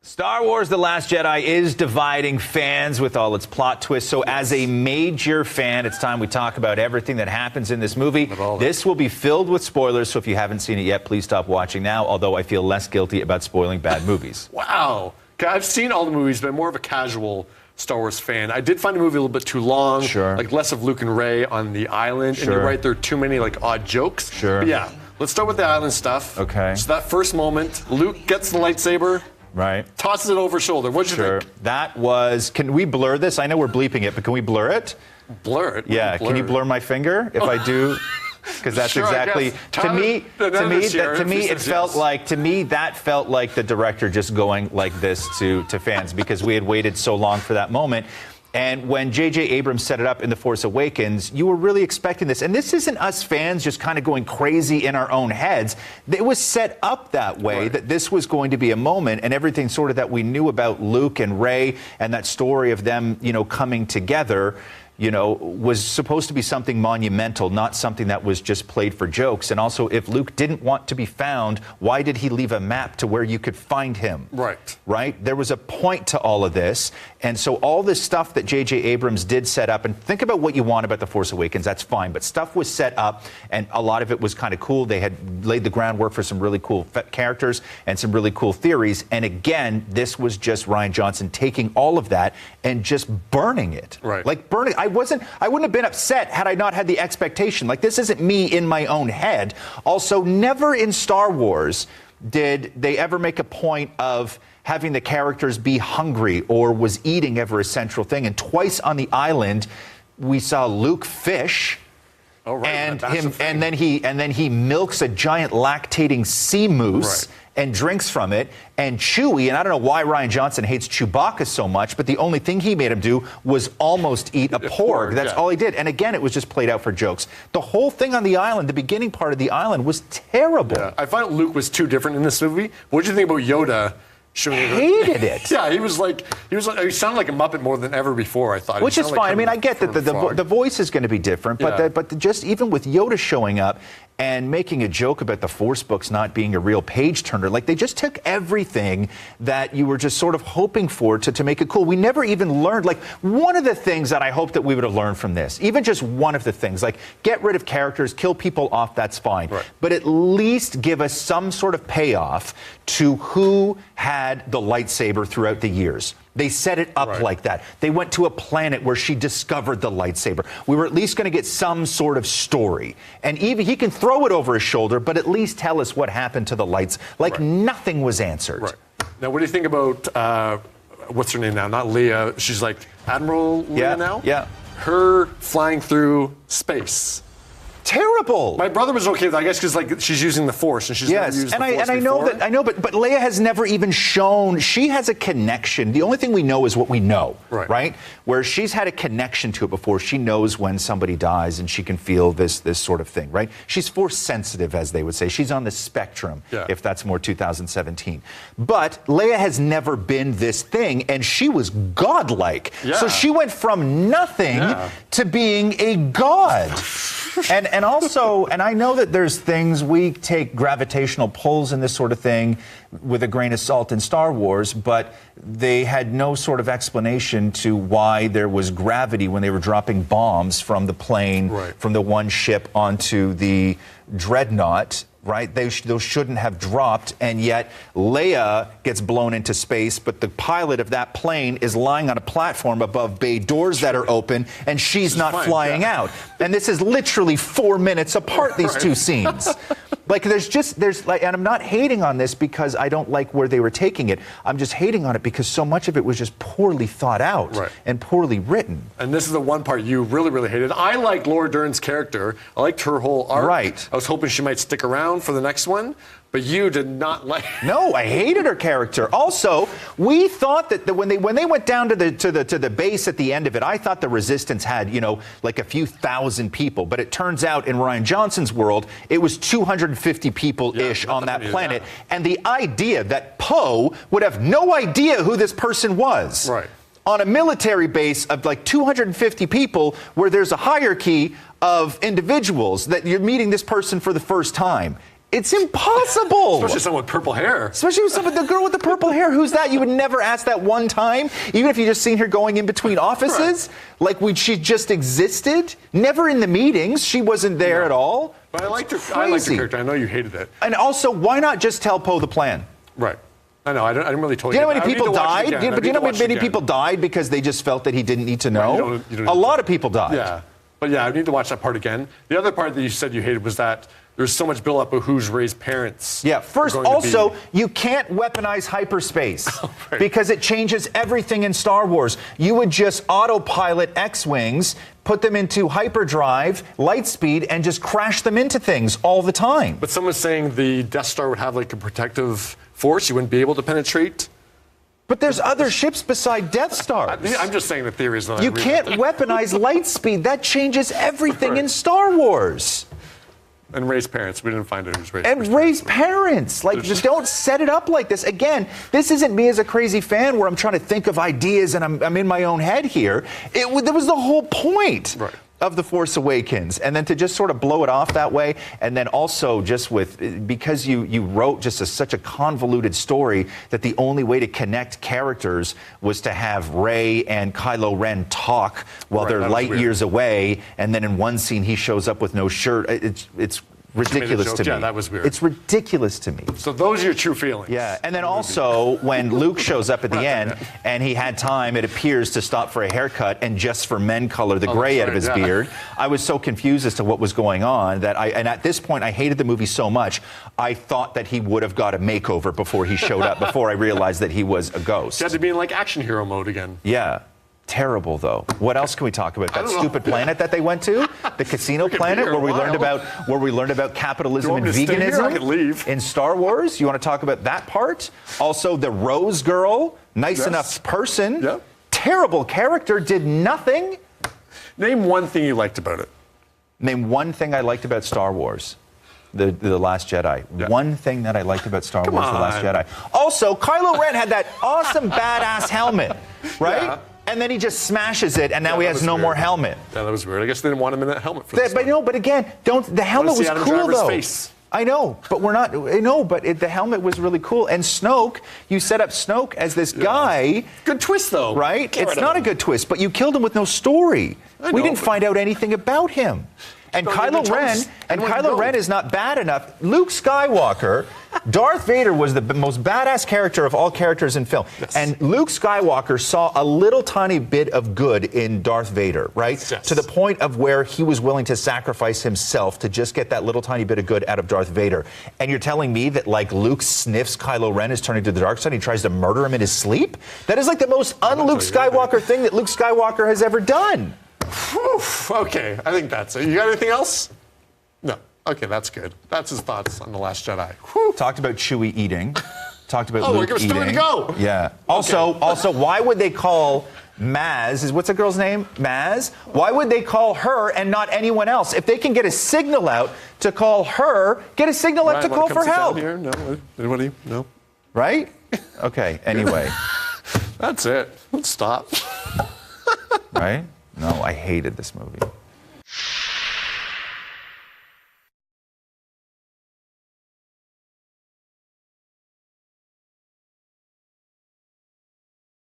Star Wars The Last Jedi is dividing fans with all its plot twists. So as a major fan, it's time we talk about everything that happens in this movie. This will be filled with spoilers, so if you haven't seen it yet, please stop watching now, although I feel less guilty about spoiling bad movies. Wow. Okay, I've seen all the movies, but I'm more of a casual Star Wars fan. I did find the movie a little bit too long. Sure. Like less of Luke and Rey on the island. Sure. And you're right, there are too many like odd jokes. Sure. But yeah, let's start with the island stuff. Okay. So that first moment, Luke gets the lightsaber. Right. Tosses it over his shoulder. What'd you think? That was, can we blur this? I know we're bleeping it, but can we blur it? Blur it? Yeah, can you blur my finger if I do? Because that's sure, exactly to me that felt like the director just going like this to fans because we had waited so long for that moment. And when J.J. Abrams set it up in The Force Awakens, you were really expecting this. And this isn't us fans just kind of going crazy in our own heads. It was set up that way, that this was going to be a moment, and everything sort of that we knew about Luke and Rey and that story of them, coming together, was supposed to be something monumental, not something that was just played for jokes. And also, if Luke didn't want to be found, why did he leave a map to where you could find him? Right? There was a point to all of this. And so all this stuff that J.J. Abrams did set up, and think about what you want about The Force Awakens, that's fine. But stuff was set up, and a lot of it was kind of cool. They had laid the groundwork for some really cool characters and some really cool theories. And again, this was just Rian Johnson taking all of that and just burning it. Like burning. I wouldn't have been upset had I not had the expectation. Like, this isn't me in my own head. Also, never in Star Wars did they ever make a point of having the characters be hungry or was eating ever a central thing. And twice on the island, we saw Luke fish. And then he milks a giant lactating sea moose and drinks from it. And Chewie, and I don't know why Rian Johnson hates Chewbacca so much, but the only thing he made him do was almost eat a porg. That's all he did. And again, it was just played out for jokes. The whole thing on the island, the beginning part of the island, was terrible. Yeah. I find Luke was too different in this movie. What did you think about Yoda? Hated it. Yeah, he sounded like a Muppet more than ever before, I thought. Which is fine. I mean, I get that the voice is going to be different, but just even with Yoda showing up and making a joke about the Force books not being a real page turner, like they just took everything that you were just sort of hoping for to make it cool. We never even learned, like, one of the things that I hope that we would have learned from this, even just one of the things, like get rid of characters, kill people off, that's fine. But at least give us some sort of payoff to who had the lightsaber throughout the years. They set it up like that. They went to a planet where she discovered the lightsaber. We were at least going to get some sort of story. And even he can throw it over his shoulder, but at least tell us what happened to the lights. Like nothing was answered. Now, what do you think about, what's her name now? Not Leia. She's like Admiral Leia now? Yeah. Her flying through space. Terrible. My brother was okay with that, I guess, because like she's using the Force and she's never used the Force before. I know, but Leia has never even shown she has a connection. The only thing we know is what we know, right? Where she's had a connection to it before. She knows when somebody dies and she can feel this sort of thing, right? She's Force sensitive, as they would say. She's on the spectrum, if that's more 2017. But Leia has never been this thing, and she was godlike. So she went from nothing to being a god. And also, and I know that there's things, we take gravitational pulls and this sort of thing with a grain of salt in Star Wars, but they had no sort of explanation to why there was gravity when they were dropping bombs from the plane, from the one ship onto the dreadnought. Those shouldn't have dropped, and yet Leia gets blown into space, but the pilot of that plane is lying on a platform above bay doors that are open, and she's not flying out. And this is literally 4 minutes apart, these two scenes. Like, and I'm not hating on this because I don't like where they were taking it. I'm just hating on it because so much of it was just poorly thought out and poorly written. And this is the one part you really, really hated. I liked Laura Dern's character. I liked her whole arc. I was hoping she might stick around for the next one, but you did not like. No, I hated her character. Also, we thought that when they went down to the base at the end of it, I thought the Resistance had like a few thousand people, but it turns out in Rian Johnson's world it was 250 people ish on that planet, and the idea that Poe would have no idea who this person was. On a military base of like 250 people where there's a hierarchy of individuals that you're meeting this person for the first time. It's impossible. Especially someone with purple hair. Especially with the girl with the purple hair. Who's that? You would never ask that one time, even if you just seen her going in between offices. Right. Like she just existed. Never in the meetings. She wasn't there at all. But I liked her character. I know you hated it. And also, why not just tell Poe the plan? Right. I know. I didn't really tell you. Do you know how many people died? Do you know how many people died because they just felt that he didn't need to know? You don't a lot of people died. Yeah. But yeah, I need to watch that part again. The other part that you said you hated was that there's so much build-up of who's Rey's parents. Yeah, first, also, you can't weaponize hyperspace because it changes everything in Star Wars. You would just autopilot X-Wings, put them into hyperdrive, light speed, and just crash them into things all the time. But someone's saying the Death Star would have like a protective force you wouldn't be able to penetrate. But there's other ships beside Death Stars. I'm just saying the theory is not. You can't weaponize light speed. That changes everything in Star Wars. And Rey's parents. We didn't find out who's Rey's parents. And Rey's parents. Like, just don't set it up like this. Again, this isn't me as a crazy fan where I'm trying to think of ideas and I'm in my own head here. That was the whole point. Right. Of The Force Awakens, and then to just sort of blow it off that way, and then also just because you wrote just such a convoluted story that the only way to connect characters was to have Rey and Kylo Ren talk while they're light years away, and then in one scene he shows up with no shirt. It's ridiculous to me. Yeah, that was weird. It's ridiculous to me. So those are your true feelings. Yeah, and then also when Luke shows up at the end and he had time, it appears, to stop for a haircut and just for men color the gray out of his beard. I was so confused as to what was going on that and at this point I hated the movie so much, I thought that he would have got a makeover before he showed up, before I realized that he was a ghost. He had to be in like action hero mode again. Yeah. Terrible, though. What else can we talk about? That stupid planet that they went to, the casino planet, where we learned about capitalism and veganism in Star Wars. You want to talk about that part? Also, the Rose Girl, nice enough person, terrible character, did nothing. Name one thing you liked about it. Name one thing I liked about Star Wars. The Last Jedi. Yeah. One thing that I liked about Star Wars, The Last Jedi. Also, Kylo Ren had that awesome badass helmet, right? Yeah. And then he just smashes it, and now he has no more helmet. Yeah, that was weird. I guess they didn't want him in that helmet for this. But again, the helmet was cool though. Face. I know, but we're not. No, but the helmet was really cool. And Snoke, you set up Snoke as this guy. Good twist though, right? It's not a good twist, but you killed him with no story. We didn't find out anything about him. And Kylo Ren is not bad enough. Luke Skywalker, Darth Vader was the most badass character of all characters in film. Yes. And Luke Skywalker saw a little tiny bit of good in Darth Vader, right? Yes. To the point of where he was willing to sacrifice himself to just get that little tiny bit of good out of Darth Vader. And you're telling me that, like, Luke sniffs Kylo Ren is turning to the dark side and he tries to murder him in his sleep? That is like the most un-Luke Skywalker thing that Luke Skywalker has ever done. Whew, okay, I think that's it. You got anything else? No. Okay, that's good. That's his thoughts on The Last Jedi. Whew. Talked about Chewie eating. Talked about Luke eating. Oh, we're still to go. Yeah. Also, why would they call Maz? What's the girl's name? Maz. Why would they call her and not anyone else? If they can get a signal out to call her, get a signal out to call for help. Here? No. Anybody? No. Right? Okay. Anyway. That's it. Let's stop. Right? No, I hated this movie.